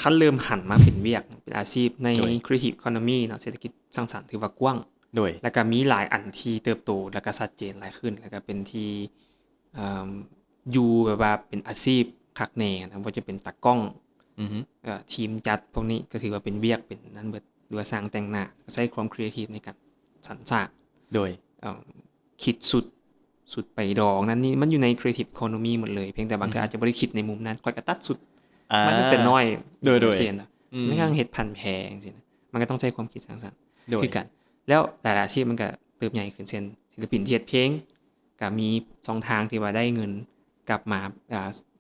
คันเริ่มหันมาเป็นเวียกเป็นอาชีพใน โดย Creative Economy เนาะเศรษฐกิจสร้างสรรค์ถือว่ากว้างโดยแล้วก็มีหลายอันที่เติบโตแล้วก็ชัดเจนหลายขึ้นแล้วก็เป็นที่เอ่ออยู่แบบว่าเป็นอาชีพคักแน่นะบ่ว่าจะเป็นตากล้องอือฮึทีมจัดพวกนี้ก็ถือว่าเป็นเวียกเป็นนั้นเบิดหรือว่าสร้างแต่งหน้าก็ใช้ความครีเอทีฟในการสรรสร้างโดยเอ่อคิดสุดไปดองนั้นนี่มันอยู่ใน Creative Economy หมดเลยเพียงแต่บางเทื่ออาจจะบ่ได้คิดในมุมนั้นข้อยก็ตัดสุดอ่ามันตั้งแต่น้อยโดยจั่งซี้น่ะอืมไม่งั้นเฮ็ดพันแพงจังซี่นะมันก็ต้องใช้ความคิดสร้างสรรค์โดยคือกันแล้วหลายๆอาชีพมันก็เติบใหญ่ขึ้นเช่นศิลปินที่เฮ็ดเพลงก็มีช่องทางที่ว่าได้เงินกลับมา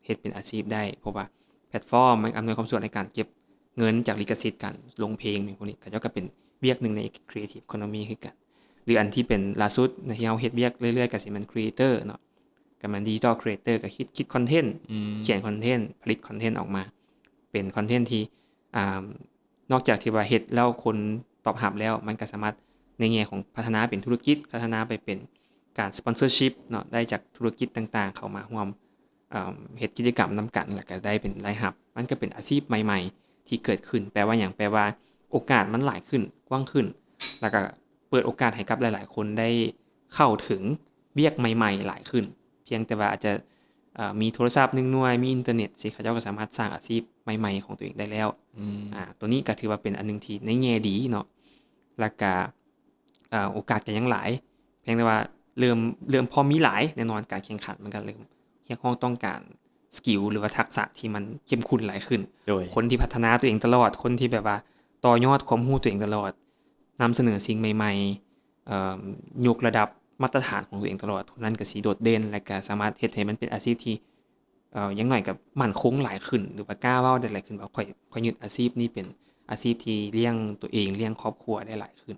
เฮ็ดเป็นอาชีพได้เพราะว่าแพลตฟอร์มมันอำนวยความสะดวกในการเก็บเงินจากลิขสิทธิ์การลงเพลงพวกนี้ก็เจ้าก็เป็นเวียกหนึ่งใน Creative Economy คือกันหรืออันที่เป็นล่าสุดที่เราเฮ็ดเวียกเรื่อยๆก็สิแม่น Creator เนาะก็แม่น Digital Creator ก็คิดคอนเทนต์อืมเขียนคอนเทนต์ผลิตคอนเทนต์ออกมาเป็นคอนเทนต์ที่อ่านอกจากที่ว่าเฮ็ดแล้วคนตอบรับแล้วมันก็สามารถในแง่ของพัฒนาเป็นธุรกิจพัฒนาไปเป็นการสปอนเซอร์ชิปเนาะได้จากธุรกิจต่างๆเข้ามาร่วมเฮ็ดกิจกรรมนำกันแล้วก็ได้เป็นรายรับมันก็เป็นอาชีพใหม่ๆที่เกิดขึ้นแปลว่าหยังแปลว่าโอกาสมันหลายขึ้นกว้างขึ้นแล้วก็เปิดโอกาสให้กับหลายๆคนได้เข้าถึงเวียกใหม่ๆหลายขึ้นเพียงแต่ว่าอาจจะมีโทรศัพท์1หน่วยมีอินเทอร์เน็ตสิเขาเจ้าก็สามารถสร้างอาชีพใหม่ๆของตัวเองได้แล้วอืมตัวนี้ก็ถือว่าเป็นอันหนึงที่ในแง่ดีเนาะแล้วก็โอกาสก็ยังหลายเพียงแต่ว่าเริ่มพอมีหลายแน่นอนการแข่งขันมันก็เริ่มเรียกร้องต้องการสกิลหรือว่าทักษะที่มันเข้มข้นหลายขึ้นโดยคนที่พัฒนาตัวเองตลอดคนที่แบบว่าต่อยอดความรู้ตัวเองตลอดนำเสนอสิ่งใหม่ๆยกระดับมาตรฐานของตัวเองตลอดคนนั้นก็สิโดดเด่นและก็สามารถเฮ็ดให้มันเป็นอาชีพที่อย่างน้อยก็มั่นคงหลายขึ้นหรือว่ากล้าเว้าได้หลายขึ้นว่าข้อยยึดอาชีพนี้เป็นอาชีพที่เลี้ยงตัวเองเลี้ยงครอบครัวได้หลายขึ้น